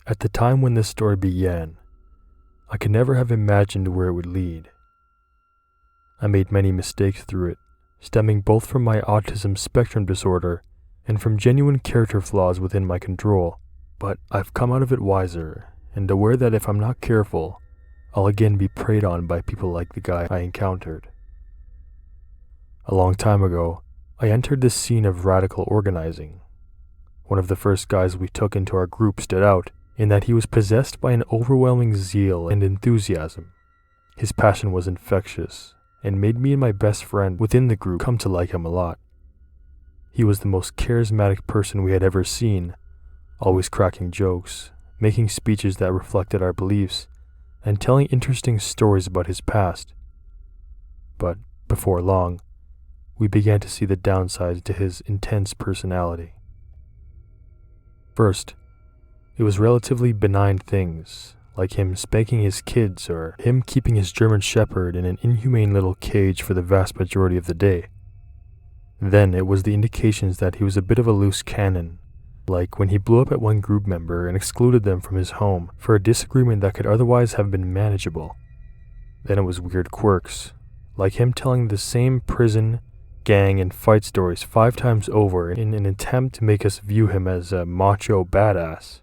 At the time when this story began, I could never have imagined where it would lead. I made many mistakes through it, stemming both from my autism spectrum disorder and from genuine character flaws within my control, but I've come out of it wiser and aware that if I'm not careful, I'll again be preyed on by people like the guy I encountered. A long time ago, I entered this scene of radical organizing. One of the first guys we took into our group stood out in that he was possessed by an overwhelming zeal and enthusiasm. His passion was infectious and made me and my best friend within the group come to like him a lot. He was the most charismatic person we had ever seen, always cracking jokes, making speeches that reflected our beliefs, and telling interesting stories about his past. But before long, we began to see the downsides to his intense personality. First, it was relatively benign things, like him spanking his kids or him keeping his German Shepherd in an inhumane little cage for the vast majority of the day. Then it was the indications that he was a bit of a loose cannon, like when he blew up at one group member and excluded them from his home for a disagreement that could otherwise have been manageable. Then it was weird quirks, like him telling the same prison, gang, and fight stories 5 times over in an attempt to make us view him as a macho badass.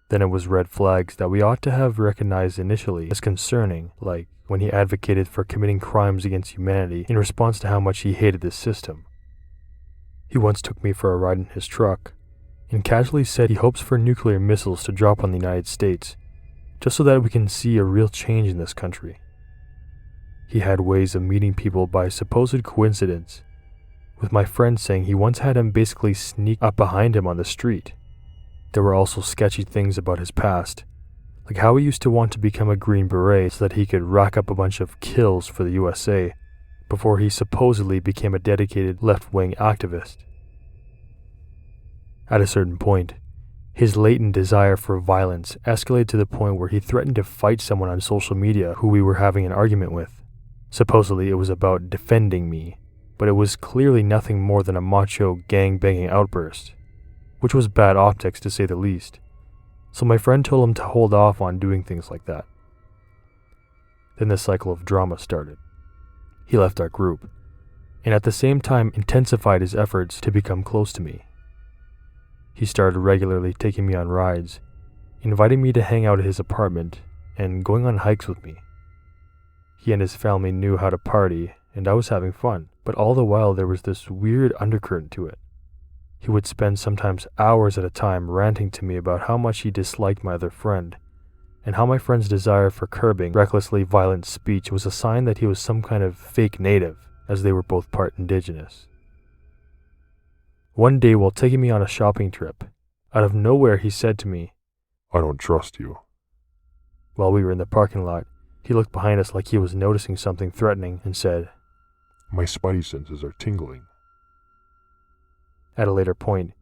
Then it was red flags that we ought to have recognized initially as concerning, like when he advocated for committing crimes against humanity in response to how much he hated this system. He once took me for a ride in his truck, and casually said he hopes for nuclear missiles to drop on the United States, just so that we can see a real change in this country. He had ways of meeting people by supposed coincidence, with my friend saying he once had him basically sneak up behind him on the street. There were also sketchy things about his past, like how he used to want to become a Green Beret so that he could rack up a bunch of kills for the USA, before he supposedly became a dedicated left-wing activist. At a certain point, his latent desire for violence escalated to the point where he threatened to fight someone on social media who we were having an argument with. Supposedly it was about defending me, but it was clearly nothing more than a macho gang-banging outburst, which was bad optics to say the least, so my friend told him to hold off on doing things like that. Then the cycle of drama started. He left our group, and at the same time intensified his efforts to become close to me. He started regularly taking me on rides, inviting me to hang out at his apartment, and going on hikes with me. He and his family knew how to party, and I was having fun, but all the while there was this weird undercurrent to it. He would spend sometimes hours at a time ranting to me about how much he disliked my other friend, and how my friend's desire for curbing recklessly violent speech was a sign that he was some kind of fake native, as they were both part indigenous. One day while taking me on a shopping trip, out of nowhere he said to me, "I don't trust you." While we were in the parking lot, he looked behind us like he was noticing something threatening and said, "My spidey senses are tingling." At a later point,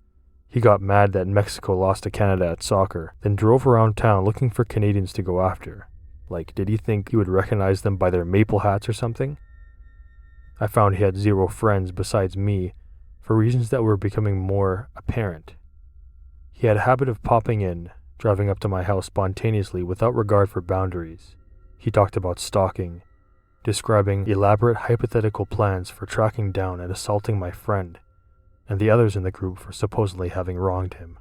he got mad that Mexico lost to Canada at soccer, then drove around town looking for Canadians to go after. Like, did he think he would recognize them by their maple hats or something? I found he had 0 friends besides me, for reasons that were becoming more apparent. He had a habit of popping in, driving up to my house spontaneously without regard for boundaries. He talked about stalking, describing elaborate hypothetical plans for tracking down and assaulting my friend, and the others in the group for supposedly having wronged him.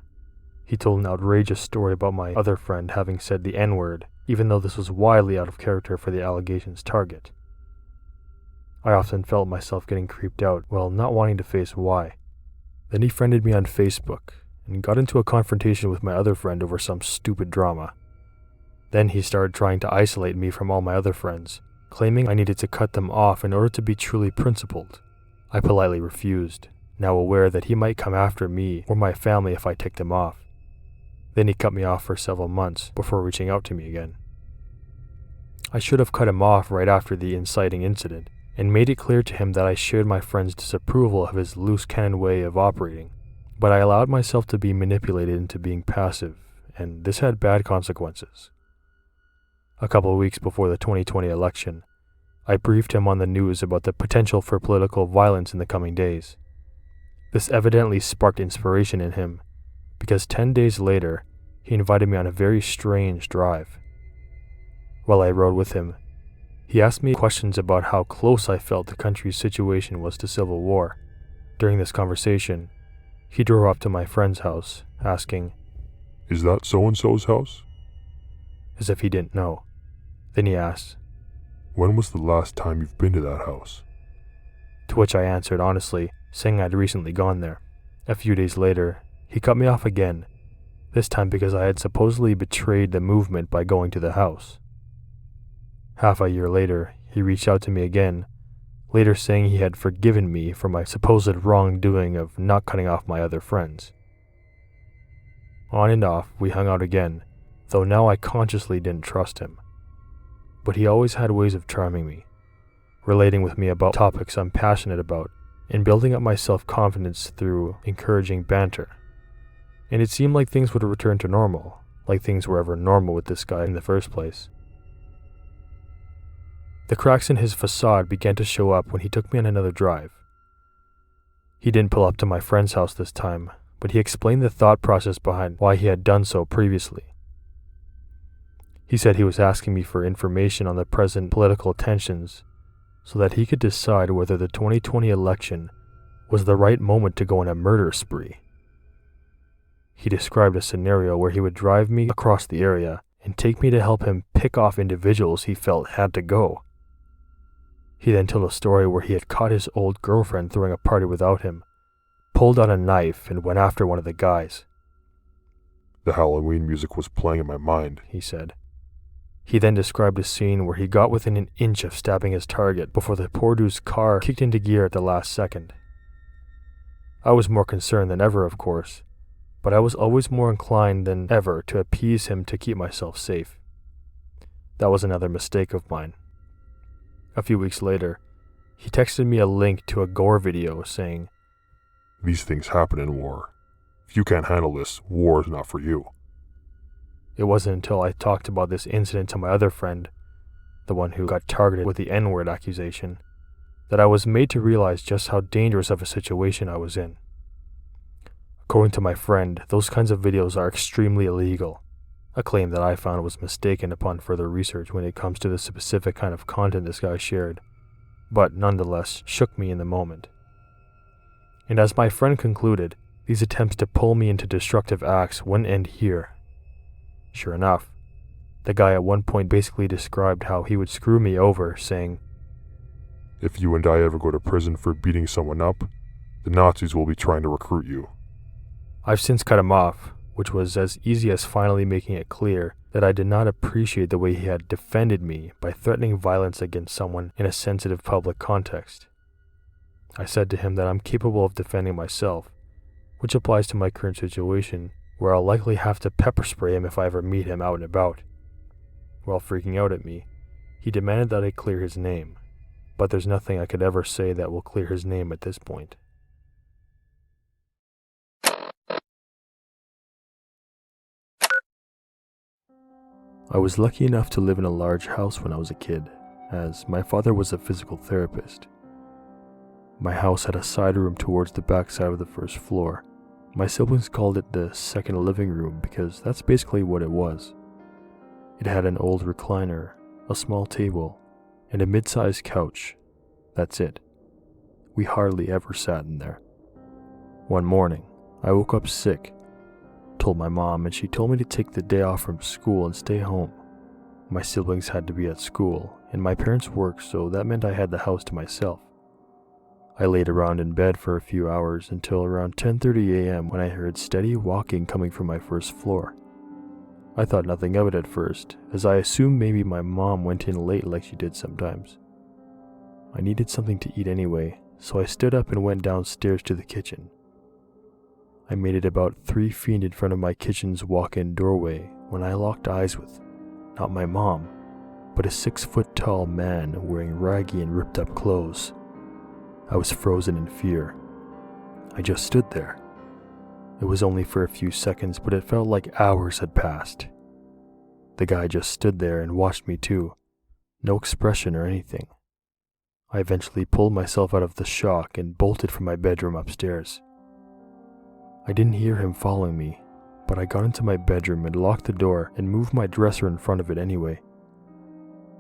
He told an outrageous story about my other friend having said the N-word, even though this was wildly out of character for the allegation's target. I often felt myself getting creeped out while not wanting to face why. Then he friended me on Facebook and got into a confrontation with my other friend over some stupid drama. Then he started trying to isolate me from all my other friends, claiming I needed to cut them off in order to be truly principled. I politely refused, now aware that he might come after me or my family if I ticked him off. Then he cut me off for several months before reaching out to me again. I should have cut him off right after the inciting incident, and made it clear to him that I shared my friend's disapproval of his loose cannon way of operating, but I allowed myself to be manipulated into being passive, and this had bad consequences. A couple of weeks before the 2020 election, I briefed him on the news about the potential for political violence in the coming days. This evidently sparked inspiration in him, because 10 days later, he invited me on a very strange drive. While I rode with him, he asked me questions about how close I felt the country's situation was to civil war. During this conversation, he drove up to my friend's house, asking, "Is that so-and-so's house?" as if he didn't know. Then he asked, "When was the last time you've been to that house?" to which I answered honestly, saying I'd recently gone there. A few days later, he cut me off again, this time because I had supposedly betrayed the movement by going to the house. Half a year later, he reached out to me again, later saying he had forgiven me for my supposed wrongdoing of not cutting off my other friends. On and off, we hung out again, though now I consciously didn't trust him. But he always had ways of charming me, relating with me about topics I'm passionate about, and building up my self-confidence through encouraging banter. And it seemed like things would return to normal, like things were ever normal with this guy in the first place. The cracks in his facade began to show up when he took me on another drive. He didn't pull up to my friend's house this time, but he explained the thought process behind why he had done so previously. He said he was asking me for information on the present political tensions so that he could decide whether the 2020 election was the right moment to go on a murder spree. He described a scenario where he would drive me across the area and take me to help him pick off individuals he felt had to go. He then told a story where he had caught his old girlfriend throwing a party without him, pulled out a knife, and went after one of the guys. "The Halloween music was playing in my mind," he said. He then described a scene where he got within an inch of stabbing his target before the poor dude's car kicked into gear at the last second. I was more concerned than ever, of course, but I was always more inclined than ever to appease him to keep myself safe. That was another mistake of mine. A few weeks later, he texted me a link to a gore video saying, "These things happen in war. If you can't handle this, war is not for you." It wasn't until I talked about this incident to my other friend, the one who got targeted with the N-word accusation, that I was made to realize just how dangerous of a situation I was in. According to my friend, those kinds of videos are extremely illegal, a claim that I found was mistaken upon further research when it comes to the specific kind of content this guy shared, but nonetheless shook me in the moment. And as my friend concluded, these attempts to pull me into destructive acts wouldn't end here. Sure enough, the guy at one point basically described how he would screw me over, saying, "If you and I ever go to prison for beating someone up, the Nazis will be trying to recruit you." I've since cut him off, which was as easy as finally making it clear that I did not appreciate the way he had defended me by threatening violence against someone in a sensitive public context. I said to him that I'm capable of defending myself, which applies to my current situation, where I'll likely have to pepper spray him if I ever meet him out and about. While freaking out at me, he demanded that I clear his name, but there's nothing I could ever say that will clear his name at this point. I was lucky enough to live in a large house when I was a kid, as my father was a physical therapist. My house had a side room towards the back side of the first floor. My siblings called it the second living room because that's basically what it was. It had an old recliner, a small table, and a mid-sized couch. That's it. We hardly ever sat in there. One morning, I woke up sick, told my mom, and she told me to take the day off from school and stay home. My siblings had to be at school, and my parents worked, so that meant I had the house to myself. I laid around in bed for a few hours until around 10:30 a.m. when I heard steady walking coming from my first floor. I thought nothing of it at first, as I assumed maybe my mom went in late like she did sometimes. I needed something to eat anyway, so I stood up and went downstairs to the kitchen. I made it about 3 feet in front of my kitchen's walk-in doorway when I locked eyes with, not my mom, but a 6-foot-tall man wearing raggy and ripped-up clothes. I was frozen in fear. I just stood there. It was only for a few seconds, but it felt like hours had passed. The guy just stood there and watched me too. No expression or anything. I eventually pulled myself out of the shock and bolted from my bedroom upstairs. I didn't hear him following me, but I got into my bedroom and locked the door and moved my dresser in front of it anyway.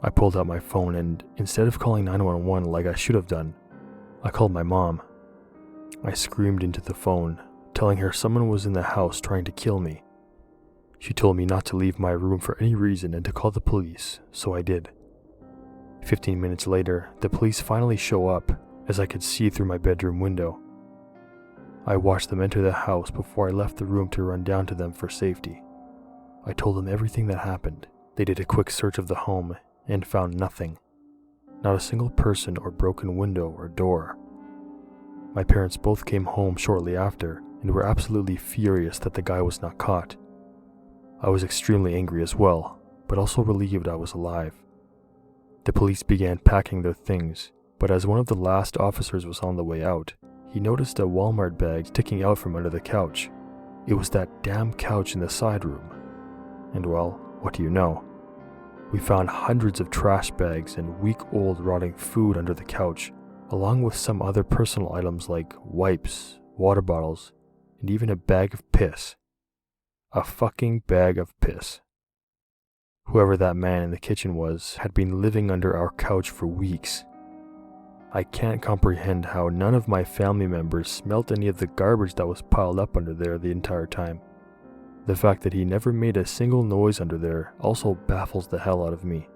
I pulled out my phone and, instead of calling 911 like I should have done, I called my mom. I screamed into the phone, telling her someone was in the house trying to kill me. She told me not to leave my room for any reason and to call the police, so I did. 15 minutes later, the police finally show up, as I could see through my bedroom window. I watched them enter the house before I left the room to run down to them for safety. I told them everything that happened. They did a quick search of the home and found nothing. Not a single person or broken window or door. My parents both came home shortly after and were absolutely furious that the guy was not caught. I was extremely angry as well, but also relieved I was alive. The police began packing their things, but as one of the last officers was on the way out, he noticed a Walmart bag sticking out from under the couch. It was that damn couch in the side room. And well, what do you know? We found hundreds of trash bags and week-old rotting food under the couch, along with some other personal items like wipes, water bottles, and even a bag of piss. A fucking bag of piss. Whoever that man in the kitchen was had been living under our couch for weeks. I can't comprehend how none of my family members smelt any of the garbage that was piled up under there the entire time. The fact that he never made a single noise under there also baffles the hell out of me.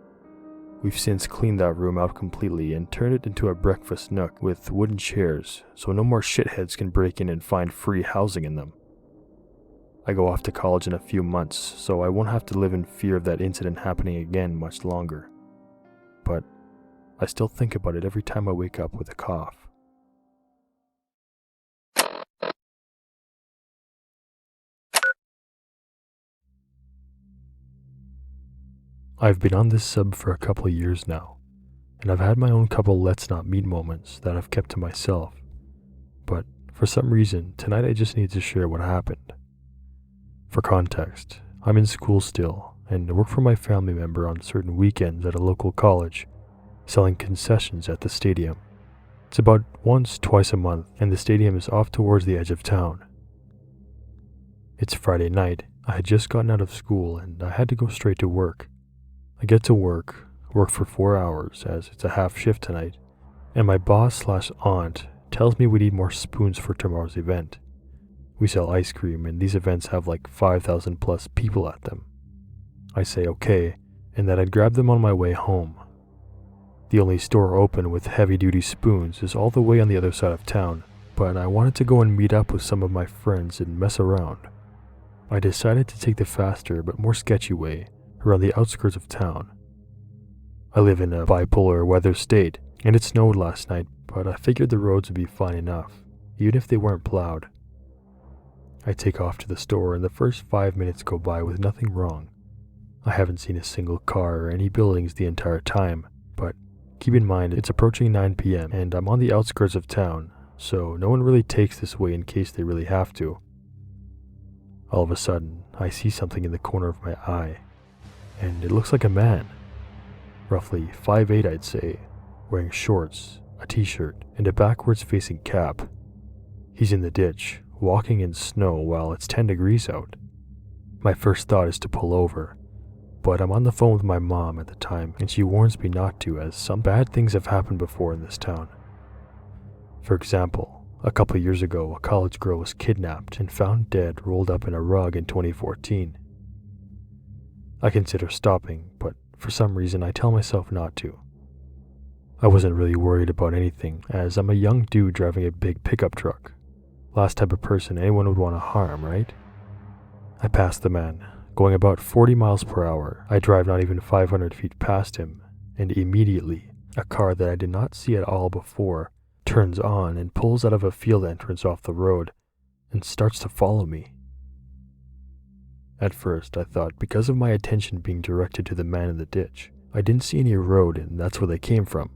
We've since cleaned that room out completely and turned it into a breakfast nook with wooden chairs so no more shitheads can break in and find free housing in them. I go off to college in a few months, so I won't have to live in fear of that incident happening again much longer. But I still think about it every time I wake up with a cough. I've been on this sub for a couple of years now, and I've had my own couple let's not meet moments that I've kept to myself. But for some reason, tonight I just need to share what happened. For context, I'm in school still, and work for my family member on certain weekends at a local college, selling concessions at the stadium. It's about twice a month, and the stadium is off towards the edge of town. It's Friday night. I had just gotten out of school, and I had to go straight to work. I get to work for 4 hours, as it's a half shift tonight, and my boss/aunt tells me we need more spoons for tomorrow's event. We sell ice cream, and these events have like 5,000 plus people at them. I say okay, and that I'd grab them on my way home. The only store open with heavy-duty spoons is all the way on the other side of town, but I wanted to go and meet up with some of my friends and mess around. I decided to take the faster but more sketchy way around the outskirts of town. I live in a bipolar weather state, and it snowed last night, but I figured the roads would be fine enough, even if they weren't plowed. I take off to the store, and the first 5 minutes go by with nothing wrong. I haven't seen a single car or any buildings the entire time, but keep in mind it's approaching 9 p.m. and I'm on the outskirts of town, so no one really takes this way in case they really have to. All of a sudden, I see something in the corner of my eye, and it looks like a man, roughly 5'8" I'd say, wearing shorts, a t-shirt, and a backwards-facing cap. He's in the ditch, walking in snow while it's 10 degrees out. My first thought is to pull over, but I'm on the phone with my mom at the time, and she warns me not to, as some bad things have happened before in this town. For example, a couple of years ago, a college girl was kidnapped and found dead rolled up in a rug in 2014. I consider stopping, but for some reason I tell myself not to. I wasn't really worried about anything, as I'm a young dude driving a big pickup truck. Last type of person anyone would want to harm, right? I pass the man, going about 40 miles per hour. I drive not even 500 feet past him, and immediately, a car that I did not see at all before turns on and pulls out of a field entrance off the road and starts to follow me. At first, I thought because of my attention being directed to the man in the ditch, I didn't see any road and that's where they came from.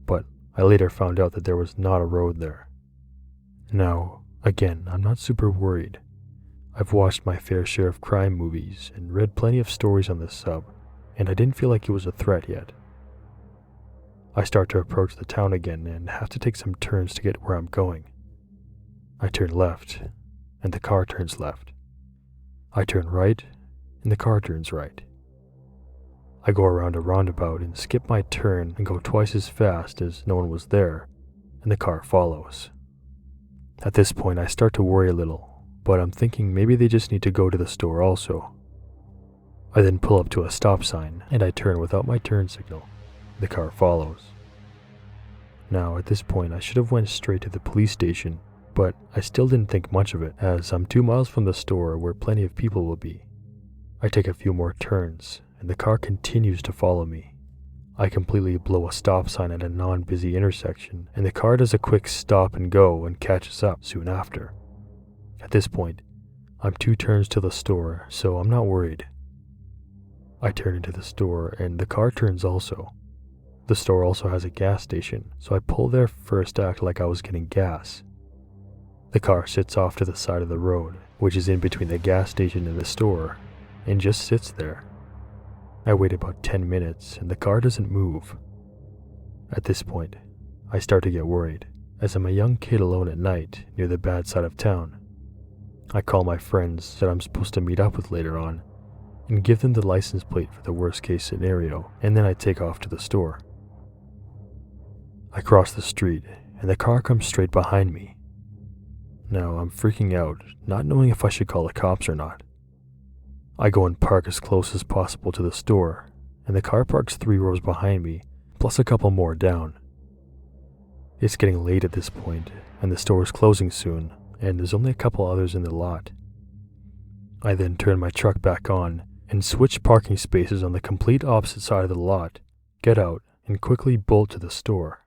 But I later found out that there was not a road there. Now, again, I'm not super worried. I've watched my fair share of crime movies and read plenty of stories on this sub, and I didn't feel like it was a threat yet. I start to approach the town again and have to take some turns to get where I'm going. I turn left, and the car turns left. I turn right, and the car turns right. I go around a roundabout and skip my turn and go twice as fast as no one was there, and the car follows. At this point, I start to worry a little, but I'm thinking maybe they just need to go to the store also. I then pull up to a stop sign, and I turn without my turn signal. The car follows. Now, at this point, I should have went straight to the police station, but I still didn't think much of it, as I'm 2 miles from the store where plenty of people will be. I take a few more turns, and the car continues to follow me. I completely blow a stop sign at a non-busy intersection, and the car does a quick stop and go and catches up soon after. At this point, I'm 2 turns to the store, so I'm not worried. I turn into the store, and the car turns also. The store also has a gas station, so I pull there first to act like I was getting gas. The car sits off to the side of the road, which is in between the gas station and the store, and just sits there. I wait about 10 minutes, and the car doesn't move. At this point, I start to get worried, as I'm a young kid alone at night near the bad side of town. I call my friends that I'm supposed to meet up with later on, and give them the license plate for the worst case scenario, and then I take off to the store. I cross the street, and the car comes straight behind me. Now I'm freaking out, not knowing if I should call the cops or not. I go and park as close as possible to the store, and the car parks 3 rows behind me, plus a couple more down. It's getting late at this point, and the store is closing soon, and there's only a couple others in the lot. I then turn my truck back on, and switch parking spaces on the complete opposite side of the lot, get out, and quickly bolt to the store.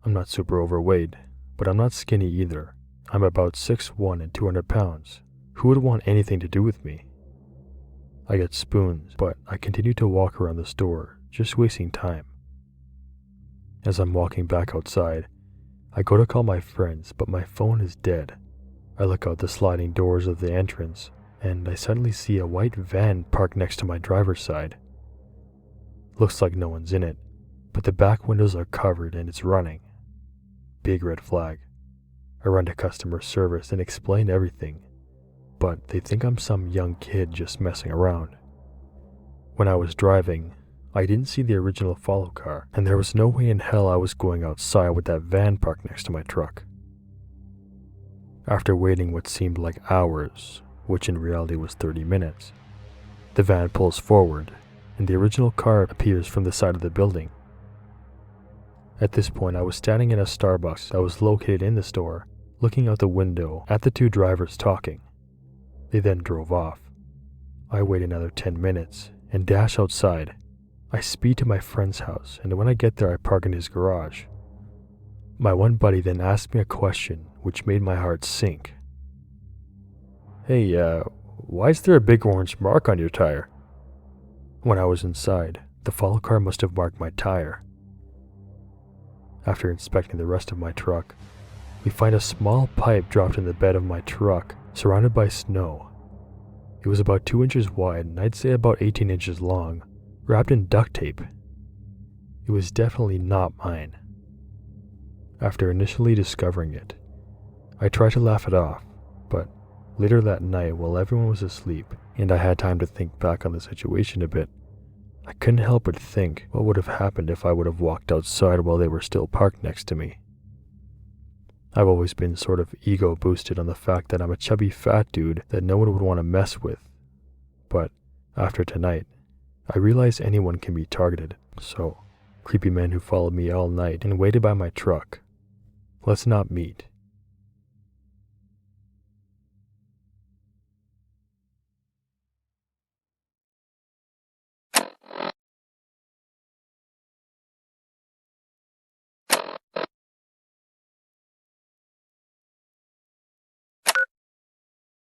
I'm not super overweight, but I'm not skinny either. I'm about 6'1" and 200 pounds. Who would want anything to do with me? I get spoons, but I continue to walk around the store, just wasting time. As I'm walking back outside, I go to call my friends, but my phone is dead. I look out the sliding doors of the entrance, and I suddenly see a white van parked next to my driver's side. Looks like no one's in it, but the back windows are covered and it's running. Big red flag. I run to customer service and explain everything, but they think I'm some young kid just messing around. When I was driving, I didn't see the original follow car, and there was no way in hell I was going outside with that van parked next to my truck. After waiting what seemed like hours, which in reality was 30 minutes, the van pulls forward, and the original car appears from the side of the building. At this point, I was standing in a Starbucks that was located in the store, looking out the window at the 2 drivers talking. They then drove off. I wait another 10 minutes and dash outside. I speed to my friend's house, and when I get there, I park in his garage. My one buddy then asked me a question which made my heart sink. "Hey, why is there a big orange mark on your tire?" When I was inside, the follow car must have marked my tire. After inspecting the rest of my truck, we find a small pipe dropped in the bed of my truck, surrounded by snow. It was about 2 inches wide and I'd say about 18 inches long, wrapped in duct tape. It was definitely not mine. After initially discovering it, I tried to laugh it off, but later that night while everyone was asleep and I had time to think back on the situation a bit, I couldn't help but think what would have happened if I would have walked outside while they were still parked next to me. I've always been sort of ego boosted on the fact that I'm a chubby fat dude that no one would want to mess with. But after tonight, I realize anyone can be targeted, so creepy men who followed me all night and waited by my truck, let's not meet.